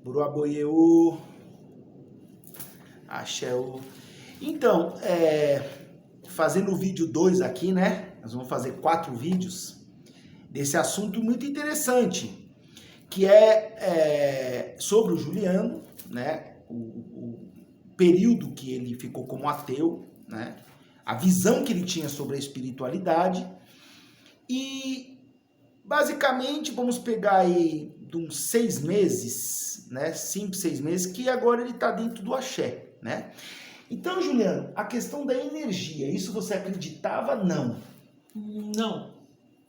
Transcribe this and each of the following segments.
Buruaboiê-ô, axé-ô. Então, fazendo o vídeo 2 aqui, né? Nós vamos fazer 4 vídeos desse assunto muito interessante, que é sobre o Juliano, né? O período que ele ficou como ateu, né? A visão que ele tinha sobre a espiritualidade. E, basicamente, vamos pegar aí de uns 6 meses, né? 5, 6 meses, que agora ele está dentro do axé, né? Então, Juliano, a questão da energia, isso você acreditava? Não.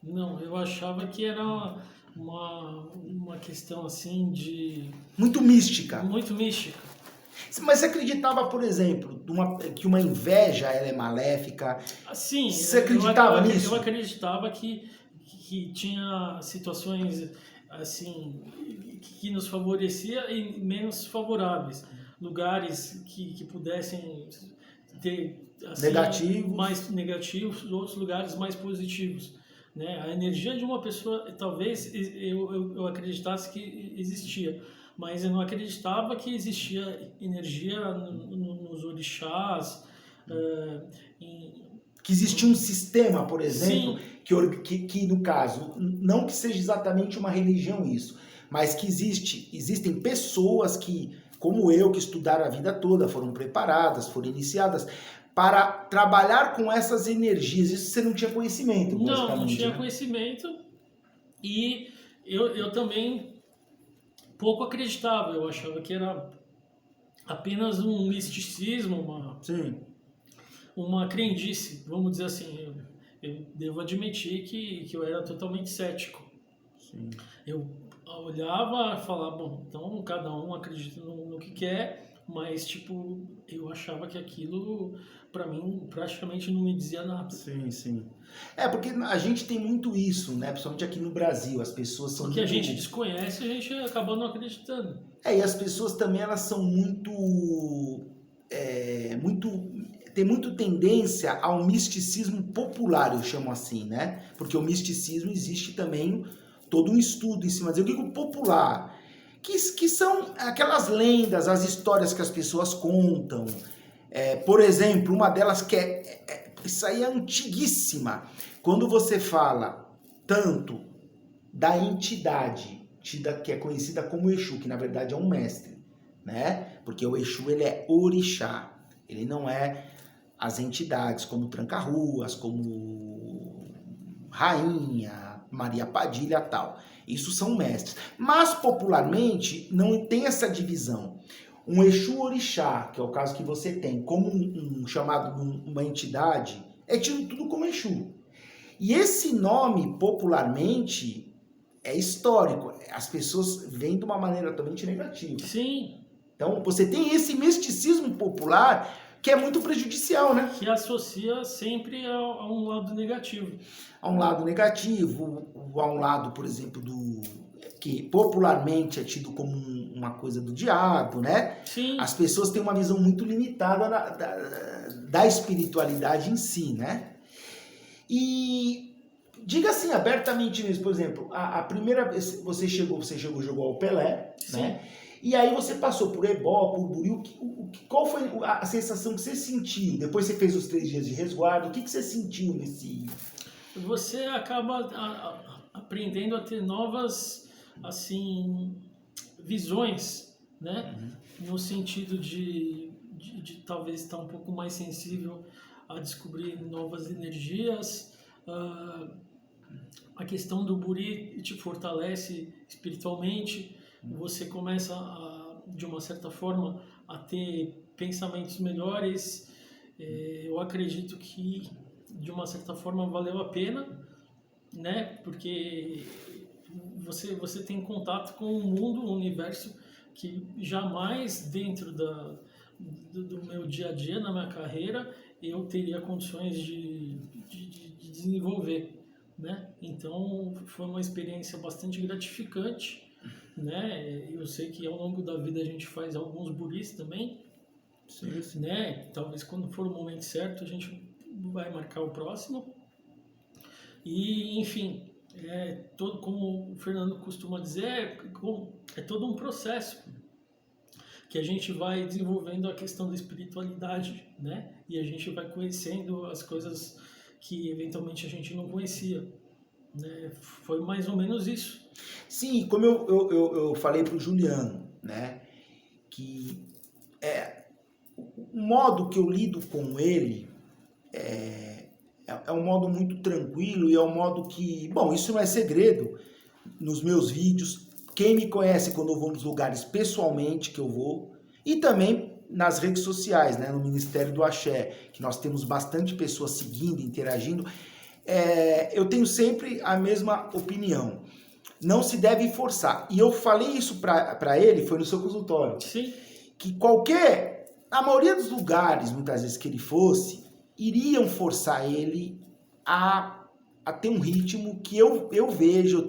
Não, eu achava que era uma questão assim de... Muito mística. Muito mística. Mas você acreditava, por exemplo, que uma inveja ela é maléfica? Sim, Você acreditava nisso? Eu acreditava que tinha situações assim que nos favorecia e menos favoráveis. Lugares que pudessem ter assim, Negativos. mais negativos, outros lugares mais positivos. Né? A energia de uma pessoa, talvez eu acreditasse que existia, mas eu não acreditava que existia energia nos orixás, que existia um sistema, por exemplo, sim, que no caso, não que seja exatamente uma religião isso, mas que existem pessoas que, como eu, que estudaram a vida toda, foram preparadas, foram iniciadas para trabalhar com essas energias. Isso você não tinha conhecimento, basicamente. Não tinha né? conhecimento, e eu também pouco acreditava. Eu achava que era apenas um misticismo, Sim. uma crendice, vamos dizer assim. Eu devo admitir que eu era totalmente cético. Sim. Eu olhava e falava, bom, então cada um acredita no que quer, mas tipo, eu achava que aquilo, para mim, praticamente não me dizia nada. Sim, sim. Porque a gente tem muito isso, né? Principalmente aqui no Brasil, as pessoas são Porque muito... a gente desconhece, a gente acaba não acreditando. E as pessoas também, elas são muito... tem muito tendência ao misticismo popular, eu chamo assim, né? Porque o misticismo existe também todo um estudo em cima disso. Eu digo popular, que são aquelas lendas, as histórias que as pessoas contam. Por exemplo, uma delas que isso aí é antiguíssima. Quando você fala tanto da entidade que é conhecida como Exu, que na verdade é um mestre, né? Porque o Exu, ele é orixá, ele não é as entidades como Tranca-Ruas, como Rainha, Maria Padilha, tal. Isso são mestres. Mas popularmente não tem essa divisão. Um Exu orixá, que é o caso que você tem, como um chamado, uma entidade, é tido tudo como Exu. E esse nome, popularmente, é histórico. As pessoas veem de uma maneira totalmente negativa. Sim. Então, você tem esse misticismo popular que é muito prejudicial, né? Que associa sempre a um lado negativo. A um lado negativo, a um lado, por exemplo, que popularmente é tido como uma coisa do diabo, né? Sim. As pessoas têm uma visão muito limitada da espiritualidade em si, né? E diga assim, abertamente mesmo, por exemplo, a primeira vez você chegou, jogou ao Pelé, Sim. né? E aí você passou por Ebó, por Buri, qual foi a sensação que você sentiu? Depois você fez os 3 dias de resguardo, o que você sentiu nesse... Você acaba aprendendo a ter novas, assim, visões, né? No sentido de talvez estar um pouco mais sensível a descobrir novas energias. A questão do Buri te fortalece espiritualmente. Você começa, de uma certa forma, a ter pensamentos melhores. Eu acredito que, de uma certa forma, valeu a pena, né? Porque você tem contato com um mundo, um universo que jamais dentro do meu dia a dia, na minha carreira, eu teria condições de desenvolver, né? Então foi uma experiência bastante gratificante, né? Eu sei que ao longo da vida a gente faz alguns buris também, Sim. né? Talvez quando for o momento certo a gente vai marcar o próximo. E, enfim, como o Fernando costuma dizer, é todo um processo, que a gente vai desenvolvendo a questão da espiritualidade, né? E a gente vai conhecendo as coisas que eventualmente a gente não conhecia, né? Foi mais ou menos isso. Sim, como eu falei para o Juliano, né? Que o modo que eu lido com ele é um modo muito tranquilo e é um modo que, bom, isso não é segredo nos meus vídeos. Quem me conhece quando eu vou nos lugares pessoalmente que eu vou e também nas redes sociais, né, no Ministério do Axé, que nós temos bastante pessoas seguindo, interagindo, eu tenho sempre a mesma opinião. Não se deve forçar. E eu falei isso para ele, foi no seu consultório. Sim. Que a maioria dos lugares, muitas vezes que ele fosse, iriam forçar ele a ter um ritmo que eu vejo,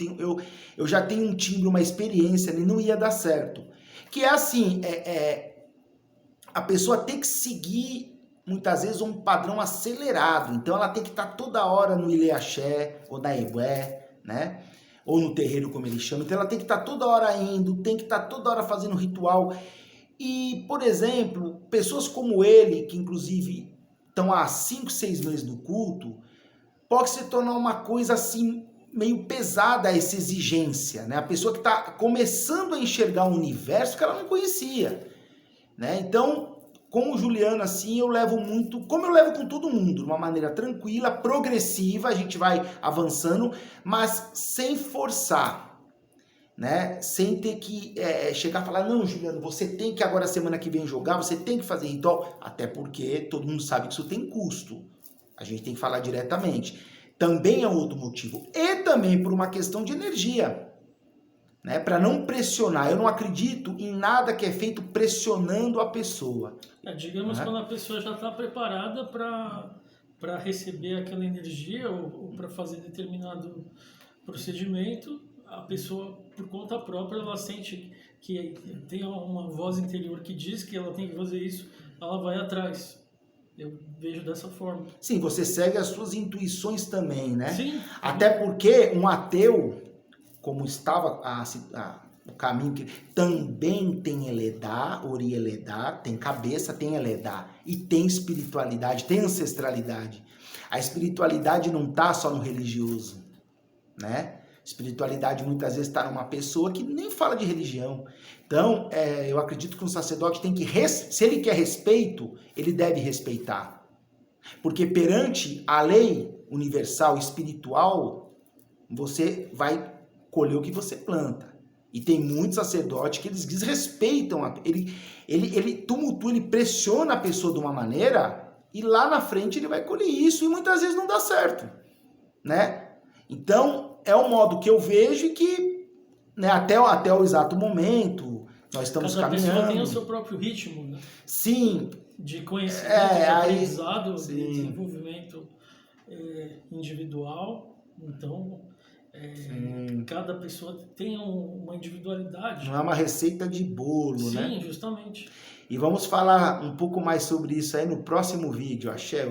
eu já tenho um timbre, uma experiência, ele não ia dar certo. Que é assim, a pessoa tem que seguir, muitas vezes, um padrão acelerado. Então ela tem que estar toda hora no Ilê Axé, ou na Egué, né? Ou no terreiro, como ele chama. Então ela tem que estar toda hora indo, tem que estar toda hora fazendo ritual. E, por exemplo, pessoas como ele, que inclusive estão há 5, 6 meses no culto, pode se tornar uma coisa assim, meio pesada essa exigência, né? A pessoa que está começando a enxergar um universo que ela não conhecia, né? Então, com o Juliano, assim, eu levo muito, como eu levo com todo mundo, de uma maneira tranquila, progressiva, a gente vai avançando, mas sem forçar, né? Sem ter que chegar e falar, não, Juliano, você tem que agora, semana que vem, jogar, você tem que fazer ritual, até porque todo mundo sabe que isso tem custo. A gente tem que falar diretamente. Também é outro motivo. E também por uma questão de energia, né? Para não pressionar. Eu não acredito em nada que é feito pressionando a pessoa. Digamos, quando a pessoa já está preparada para receber aquela energia ou para fazer determinado procedimento, a pessoa, por conta própria, ela sente que tem uma voz interior que diz que ela tem que fazer isso, ela vai atrás. Eu vejo dessa forma. Sim, você segue as suas intuições também, né? Sim. Até porque um ateu, como estava o caminho que também tem Eledá, Ori Eledá, tem cabeça, tem Eledá, e tem espiritualidade, tem ancestralidade. A espiritualidade não está só no religioso, né? Espiritualidade muitas vezes está numa pessoa que nem fala de religião. Então, eu acredito que um sacerdote tem que, se ele quer respeito, ele deve respeitar. Porque perante a lei universal espiritual, você vai colher o que você planta. E tem muitos sacerdotes que eles desrespeitam, ele tumultua, ele pressiona a pessoa de uma maneira e lá na frente ele vai colher isso e muitas vezes não dá certo, né? Então, é um modo que eu vejo e que, né, até o exato momento, nós estamos caminhando. Cada pessoa tem o seu próprio ritmo, né? Sim. De conhecimento, de aprendizado, de desenvolvimento individual. Então, cada pessoa tem uma individualidade. Não é uma receita de bolo, né? Sim, justamente. E vamos falar um pouco mais sobre isso aí no próximo vídeo, Axé.